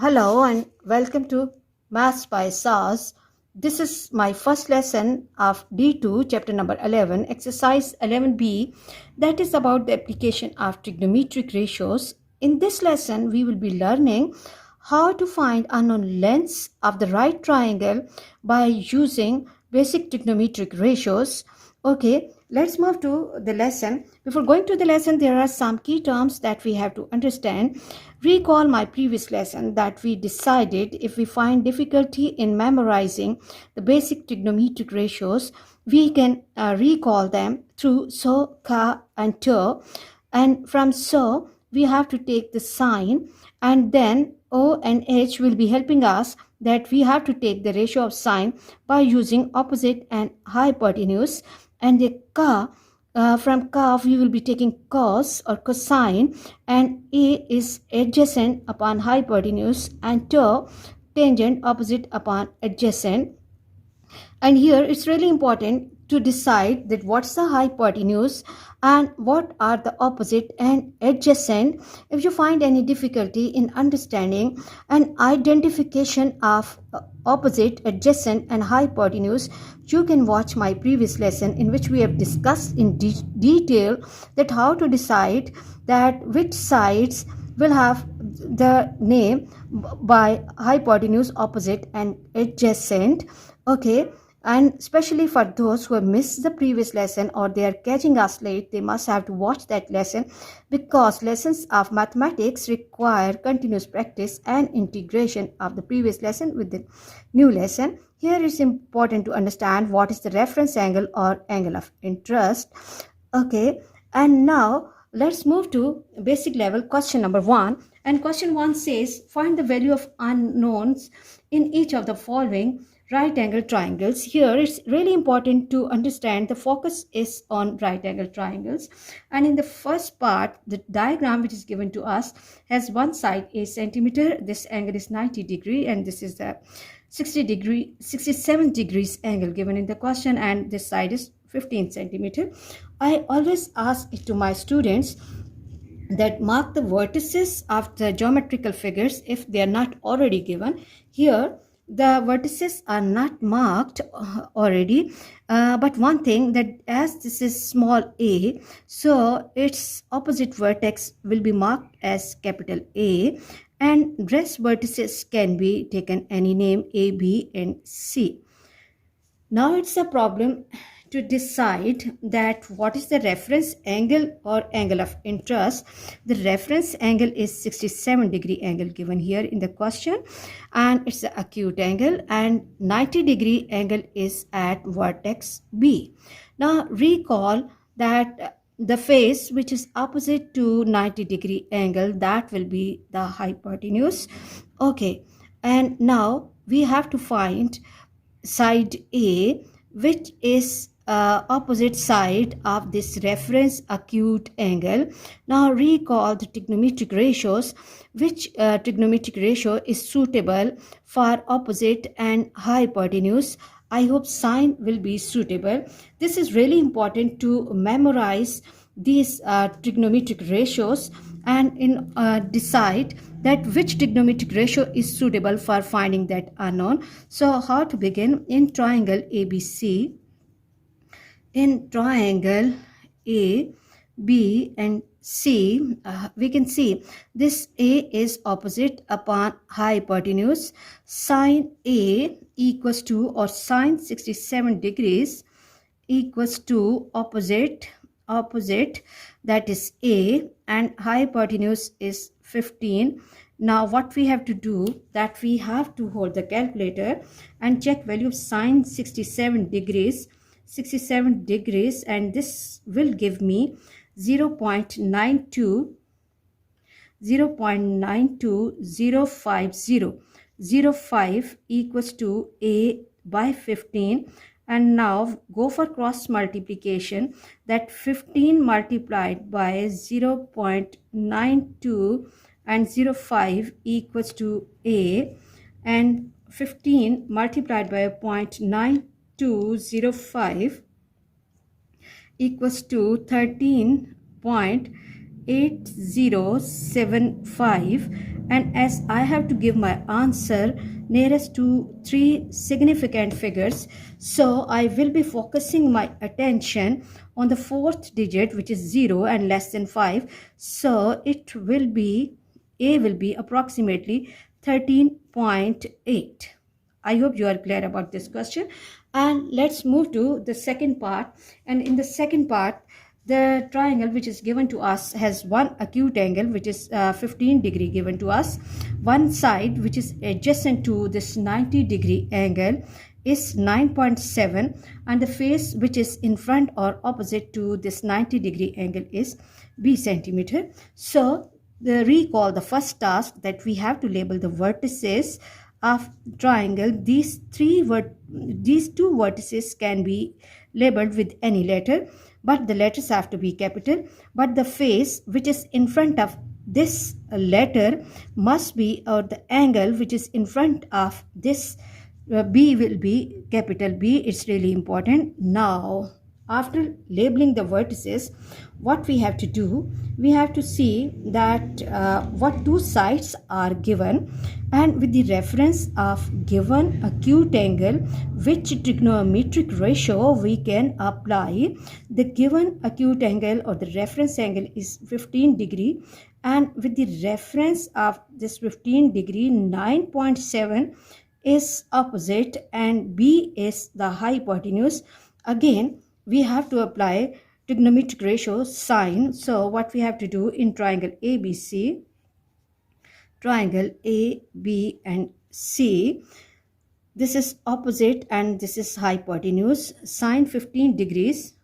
Hello and welcome to Maths by SAS. This is my first lesson of D2, chapter number 11, exercise 11b, that is about the application of trigonometric ratios. In this lesson, we will be learning how to find unknown lengths of the right triangle by using basic trigonometric ratios. Okay, let's move to the lesson. Before going to the lesson, there are some key terms that we have to understand. Recall my previous lesson that we decided if we find difficulty in memorizing the basic trigonometric ratios, we can recall them through so, ka, and ter. And from so, we have to take the sign, and then O and H will be helping us that we have to take the ratio of sign by using opposite and hypotenuse. And the ka, from ka we will be taking cos or cosine, and A is adjacent upon hypotenuse, and ter tangent opposite upon adjacent. And here it's really important to decide that what's the hypotenuse and what are the opposite and adjacent. If you find any difficulty in understanding an identification of opposite, adjacent and hypotenuse, you can watch my previous lesson in which we have discussed in detail that how to decide that which sides will have the name by hypotenuse, opposite and adjacent. Okay, and especially for those who have missed the previous lesson or they are catching us late, they must have to watch that lesson, because lessons of mathematics require continuous practice and integration of the previous lesson with the new lesson. Here it's important to understand what is the reference angle or angle of interest. Okay, and now let's move to basic level question number 1. And question 1 says, find the value of unknowns in each of the following right angle triangles. Here it's really important to understand the focus is on right angle triangles, and in the first part the diagram which is given to us has one side a centimeter, this angle is 90 degree, and this is the 67 degrees angle given in the question, and this side is 15 centimeter. I always ask it to my students that mark the vertices of the geometrical figures if they are not already given. Here the vertices are not marked already, but one thing that as this is small a, so its opposite vertex will be marked as capital A, and rest vertices can be taken any name A, B and C. Now it's a problem to decide that what is the reference angle or angle of interest. The reference angle is 67 degree angle given here in the question, and it's the acute angle, and 90 degree angle is at vertex B. Now recall that the face which is opposite to 90 degree angle, that will be the hypotenuse. Okay, and now we have to find side A, which is opposite side of this reference acute angle. Now recall the trigonometric ratios, which trigonometric ratio is suitable for opposite and hypotenuse. I hope sine will be suitable. This is really important to memorize these trigonometric ratios and in decide that which trigonometric ratio is suitable for finding that unknown. So how to begin? In triangle ABC, in triangle A, B and C, we can see this A is opposite upon hypotenuse. Sine A equals to, or sine 67 degrees equals to opposite, that is A, and hypotenuse is 15. Now what we have to do, that we have to hold the calculator and check value of sine 67 degrees, and this will give me 0.92050. 05 equals to A by 15. And now go for cross multiplication, that 15 multiplied by 0.92 and 05 equals to A, and 15 multiplied by 0.9205 equals to 13.8075, and as I have to give my answer nearest to three significant figures, so I will be focusing my attention on the fourth digit, which is 0 and less than 5. So it will be, A will be approximately 13.8. I hope you are clear about this question. And let's move to the second part. And in the second part, the triangle which is given to us has one acute angle which is 15 degree given to us. One side which is adjacent to this 90 degree angle is 9.7, and the face which is in front or opposite to this 90 degree angle is B centimeter. So recall the first task that we have to label the vertices of triangle. These two vertices can be labeled with any letter, but the letters have to be capital. But the face which is in front of this letter must be, or the angle which is in front of this B will be capital B. It's really important. Now, after labeling the vertices, what we have to do, we have to see that what two sides are given, and with the reference of given acute angle, which trigonometric ratio we can apply. The given acute angle or the reference angle is 15 degree, and with the reference of this 15 degree, 9.7 is opposite and B is the hypotenuse. Again, we have to apply trigonometric ratio sine. So what we have to do in triangle ABC, triangle A, B and C, this is opposite and this is hypotenuse. Sine 15 degrees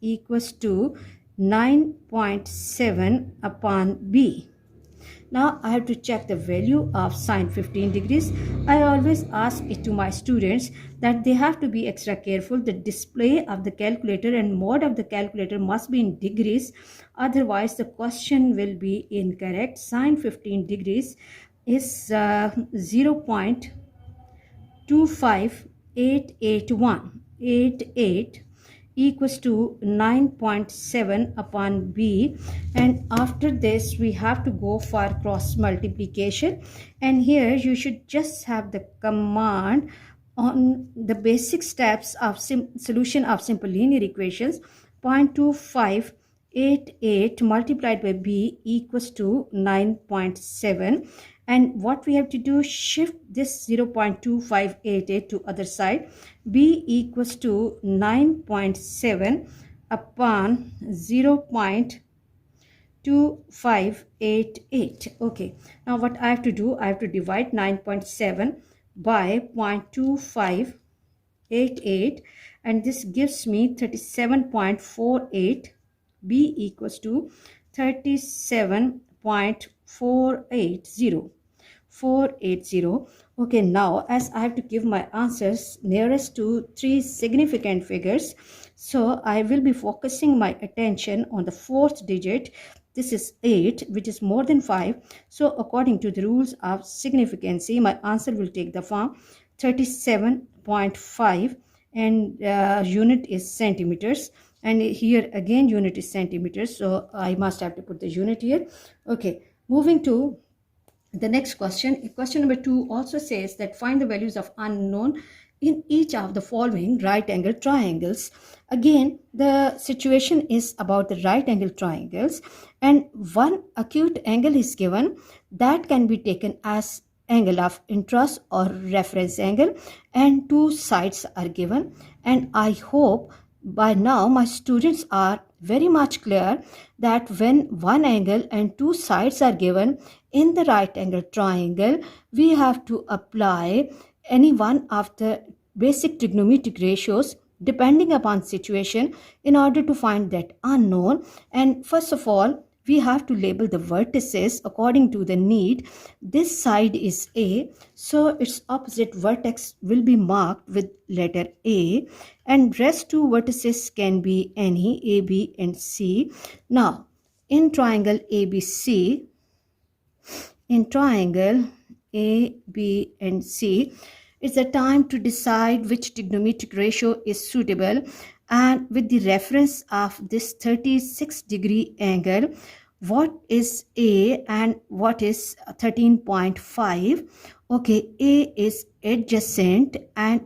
equals to 9.7 upon B. Now I have to check the value of sine 15 degrees. I always ask it to my students that they have to be extra careful. The display of the calculator and mode of the calculator must be in degrees. Otherwise, the question will be incorrect. Sine 15 degrees is 0.25881. Equals to 9.7 upon B, and after this we have to go for cross multiplication, and here you should just have the command on the basic steps of solution of simple linear equations. 0.2588 multiplied by B equals to 9.7, and what we have to do, shift this 0.2588 to other side. B equals to 9.7 upon 0.2588. Okay, now what I have to do, I have to divide 9.7 by 0.2588, and this gives me 37.48. B equals to 37.480. Okay, now as I have to give my answers nearest to three significant figures, so I will be focusing my attention on the fourth digit. This is 8, which is more than 5. So according to the rules of significancy, my answer will take the form 37.5, and unit is centimeters. And here again unit is centimeters, so I must have to put the unit here. Okay, moving to the next question. Question number 2 also says that find the values of unknown in each of the following right angle triangles. Again, the situation is about the right angle triangles, and one acute angle is given that can be taken as angle of interest or reference angle, and two sides are given. And I hope by now my students are very much clear that when one angle and two sides are given in the right angle triangle, we have to apply any one of the basic trigonometric ratios depending upon situation in order to find that unknown. And first of all, we have to label the vertices according to the need. This side is A, so its opposite vertex will be marked with letter A, and rest two vertices can be any, A, B and C. Now, in triangle ABC, in triangle A, B and C, it's the time to decide which trigonometric ratio is suitable, and with the reference of this 36 degree angle, What is A and what is 13.5? Okay, A is adjacent and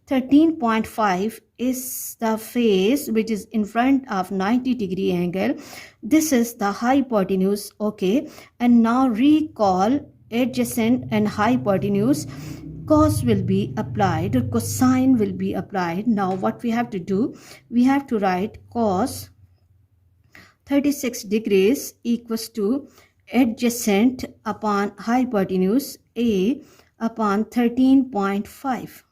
13.5 is the face which is in front of 90-degree angle. This is the hypotenuse. Okay, and now recall adjacent and hypotenuse. Cos will be applied or cosine will be applied. Now what we have to do, we have to write cos 36 degrees equals to adjacent upon hypotenuse A upon 13.5.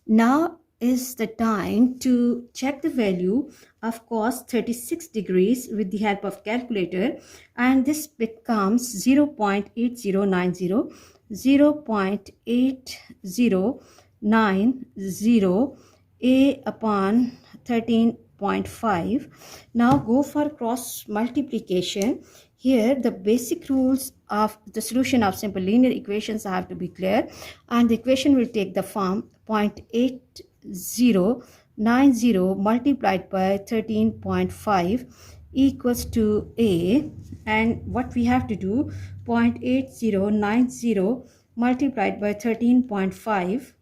Now is the time to check the value of cos 36 degrees with the help of calculator, and this becomes 0.8090, 0.8090 A upon 13.5. Now go for cross multiplication. Here the basic rules of the solution of simple linear equations have to be clear, and the equation will take the form 0.8090 multiplied by 13.5 equals to A, and what we have to do, 0.8090 multiplied by 13.5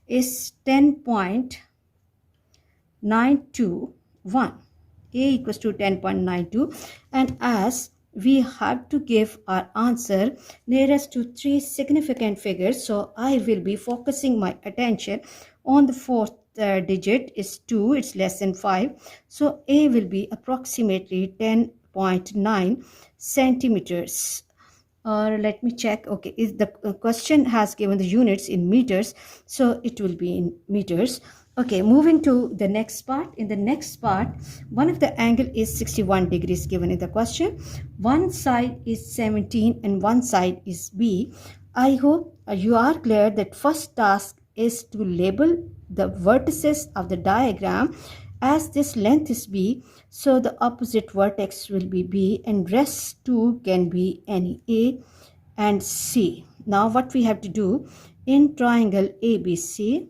is 10.921. A equals to 10.92, and as we have to give our answer nearest to 3 significant figures, so I will be focusing my attention on the fourth digit is 2, it's less than 5, so A will be approximately 10.9 centimeters. Or let me check. Okay, if the question has given the units in meters, so it will be in meters. Okay, moving to the next part. In the next part, one of the angle is 61 degrees given in the question. One side is 17 and one side is B. I hope you are clear that first task is to label the vertices of the diagram. As this length is B, so the opposite vertex will be B, and rest two can be any A and C. Now what we have to do, in triangle ABC,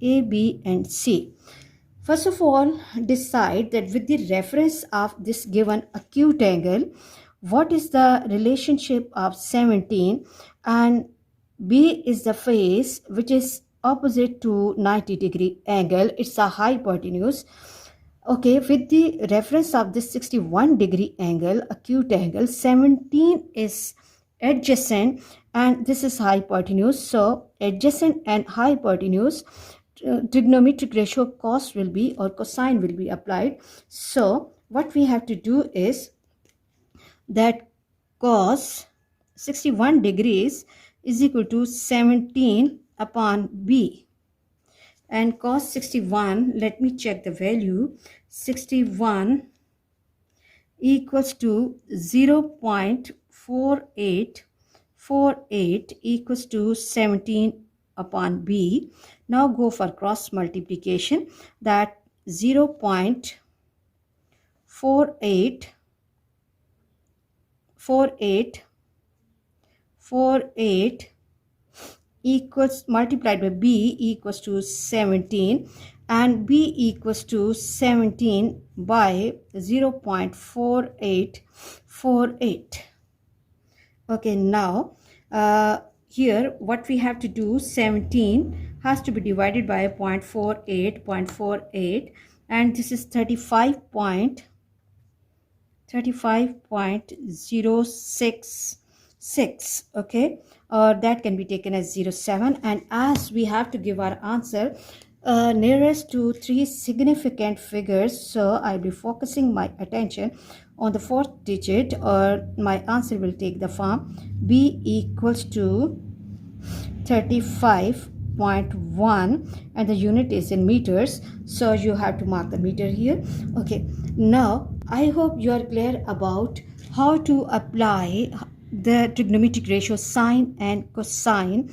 A, B and C, first of all decide that with the reference of this given acute angle, what is the relationship of 17, and B is the face which is opposite to 90-degree angle, it's a hypotenuse. Okay, with the reference of this 61-degree angle, acute angle, 17 is adjacent and this is hypotenuse. So adjacent and hypotenuse, trigonometric ratio cos will be or cosine will be applied. So what we have to do is that cos 61 degrees is equal to 17 upon B, and cos 61, let me check the value, 61 equals to 0.4848 equals to 17 upon B. Now go for cross multiplication, that 0.4848 equals multiplied by B equals to 17, and B equals to 17 by 0.4848. Okay, now here what we have to do, 17 has to be divided by 0.48, and this is 35.066. Okay, that can be taken as 0.7, and as we have to give our answer nearest to 3 significant figures, so I'll be focusing my attention on the fourth digit, or my answer will take the form B equals to 35.1, and the unit is in meters, so you have to mark the meter here. Okay, now I hope you are clear about how to apply the trigonometric ratio sine and cosine.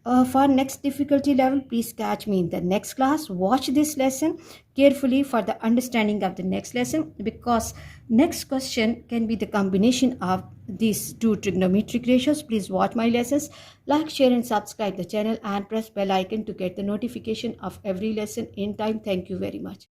For next difficulty level, please catch me in the next class. Watch this lesson carefully for the understanding of the next lesson, because next question can be the combination of these two trigonometric ratios. Please watch my lessons, like, share and subscribe the channel, and press bell icon to get the notification of every lesson in time. Thank you very much.